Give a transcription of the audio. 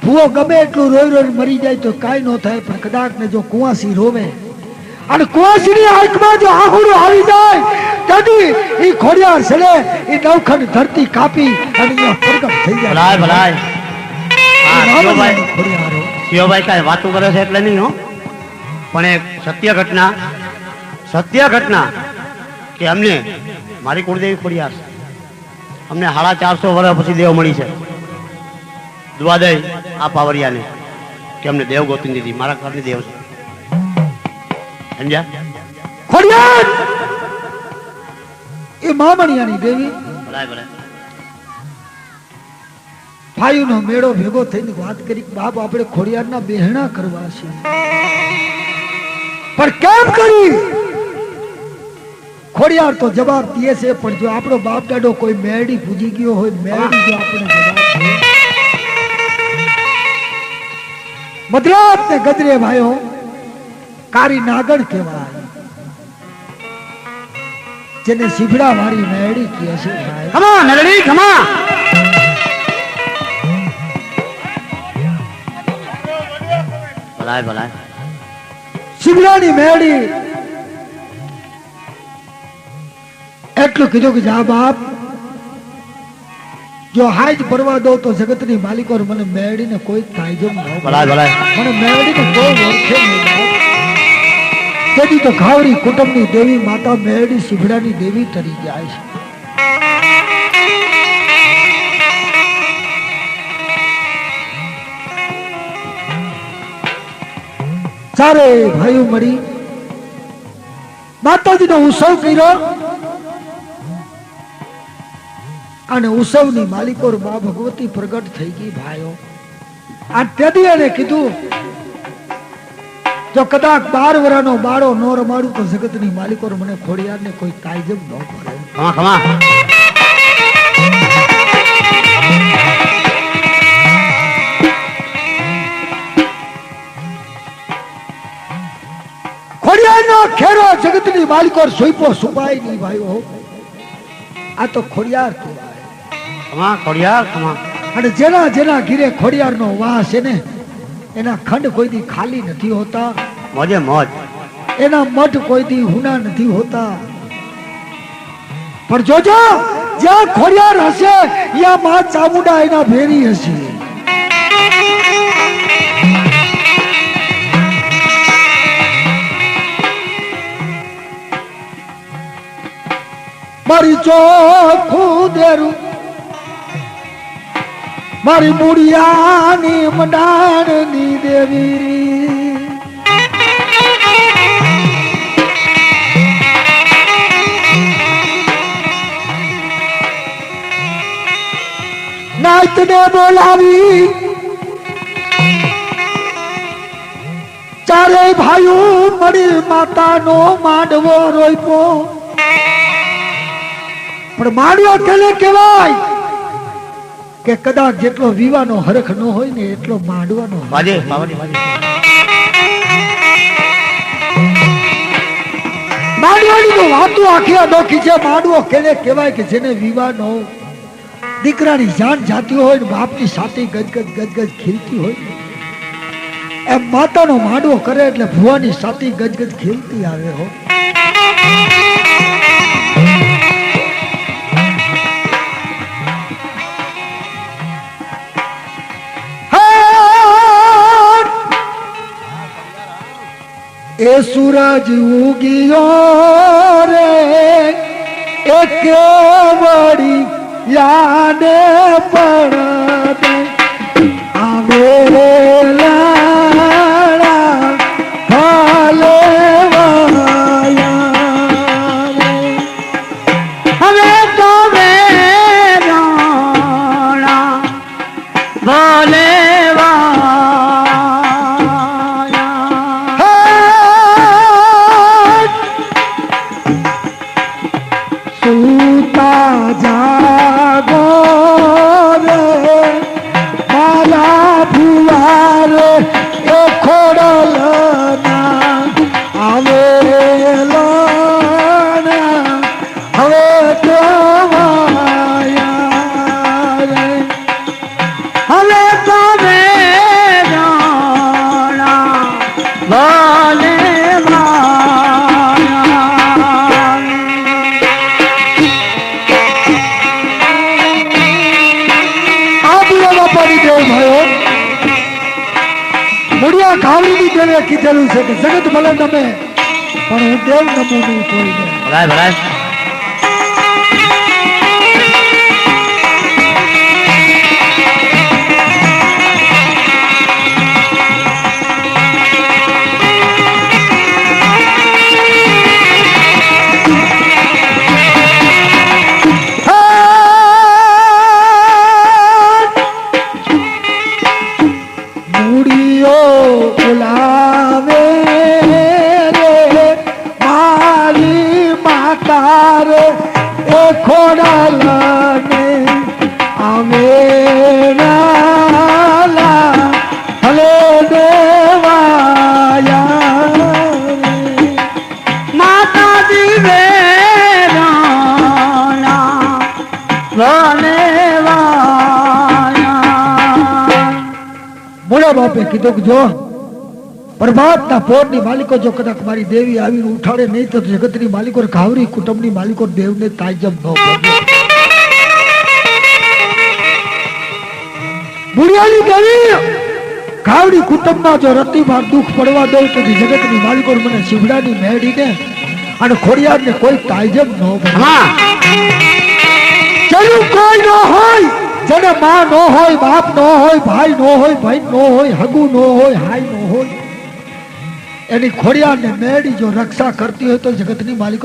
ભૂવો ગમે એટલું રોઈ રોઈ મરી જાય તો કાંઈ ન થાય, પણ કદાચ ને જો કુંવાસી રોવે અને કુંવાસીની આંખમાં જો આંખોડું આવી જાય તેથી ઈ ખોડિયાર સડે ઈ નવખંડ ધરતી કાપી અને અહીંયા પ્રગટ થઈ જાય. ભલાય ભલાય. હા શિવભાઈ કાંઈ વાતો કરે છે એટલે નહીં હો, પણ એક સત્ય ઘટના કે અમને મારી કુળદેવી ખોડિયાર અમને 450 વર્ષ પછી દેવ મળી છે. દુઆ દઈ આ પાવરિયાને કે અમને દેવ ગોતી દીધી. મારા ઘરની દેવ છે, સમજ્યા? ખોડિયાર એ મામણિયાની દેવી. ભલાય ભલાય. ભાઈનો મેળો ભેગો થઈને વાત કરી, બાપ આપણે ખોડિયારના બેહણા કરવા છે, પણ કેમ કરી? ખોડિયાર તો જવાબ દે છે, પણ જો આપણો બાપ દાડો કોઈ મેરડી પૂજી ગયો હોય, મેરડી જો આપણે જવાબ દે. મતલબ ને ગજરે ભાઈઓ કારી નાગણ કહેવાય, જેને સીભડા વાળી મેરડી કહે છે. ભાઈ ખમા મેરડી ખમા. ભલાય ભલાય. સીભડાની મેરડી એટલું કીધું કે જા બાપ, જો હાજ પરવા દો તો જગતની માલિકો મને મેળીને કોઈ કાયજો ન ભલાય ભલાય. મને મેળીને કોઈ ઓળખે નહીં. તેથી તો ખાવડી કુટુંબની દેવી માતા મેળી સીભડાની દેવી તરી જાય છે. ચારે ભાઈઓ મળી માતાજીનો ઉત્સવ કર્યો અને ઉત્સવની માલિકો મા ભગવતી પ્રગટ થઈ ગઈ. ભાઈઓ આ તેથી એને કીધું જો કદાચ 12 વર્ષનો બાળો ન રમાડું તો જગતની માલિકો મને ખોડિયારને કોઈ કાયજમ ન કરે. ખમા ખમા. ખોડિયારનો ખેરો જગતની માલિકો સોઈપો સુપાય નહીં. ભાઈઓ આ તો ખોડિયાર કહેવાય. ખમા ખોડિયાર ખમા. અને જેના જેના ઘીરે ખોડિયારનો વાસ છે ને એના ખંડ કોઈ દી ખાલી નથી હોતા, મોજે મોજ. એના મઠ કોઈ દી હુના નથી હોતા. પણ જોજો જ્યાં ખોડિયાર હશે ત્યાં માં ચામુંડા એના ભેરી હશે. મારી ચોખ્ખું દેરું મારી મુડિયાની મંડાણની દેવી નાચને બોલાવી ચારે ભાઈઓ મળી માતાનો માંડવો રોઈપો. પણ માંડવો કેને કહેવાય કે કદાચ જેટલો વિવાનો હરખ ન હોય ને એટલો માંડવાનો. બાજે બાવડી બાજે. માંડવાની તો વાતો આખી અનોખી છે. માંડવો કેને કહેવાય કે જેને વિવાનો દીકરાની જાન જાતી હોય ને બાપની સાથે ગજગજ ગજગજ ખીલતી હોય, એમ માતાનો માંડવો કરે એટલે ભુવાની સાથે ગજગજ ખીલતી આવે હો. એ સૂરજ ઉગિયો રે એ કેવડી યાદ પડે આવે લાડા ભાલે વાયા હવે તો વેરાણા ભાલે કાવડીની દેવે કીધેલું છે કે જગત ભલે નમે પણ હું દેવ નમું નહીં કોઈને. ભલાય ભલાય. મૂડીઓ બોલાવે રે મારી માતા રે એ ખોડાલાને આવે નાલા ભલે દેવાયા માતાજી વેરાના મોડા બાપે કીધું કે જો પ્રભાતના પોરની માલિકો જો કદાચ મારી દેવી આવીને ઉઠાડે નહીં તો જગતની માલિકો ઘાવરી કુટુંબની માલિકો દેવને તાજબ ન પડે. બુડિયાની દેવી ઘાવડી કુટુંબમાં જો રતિમાં દુઃખ પડવા દઉં તો જગતની માલિકો મને શિવડાની મેળીને અને ખોડિયારને કોઈ તાજબ ન પડે. હા ચલું કોઈ ન હોય જેને માં ન હોય, બાપ ન હોય, ભાઈ ન હોય, ભાઈ ન હોય, હગુ ન હોય, હાઈ ન હોય, એની ખોડિયારને મેળી જો રક્ષા કરતી હોય તો જગતની માલિકો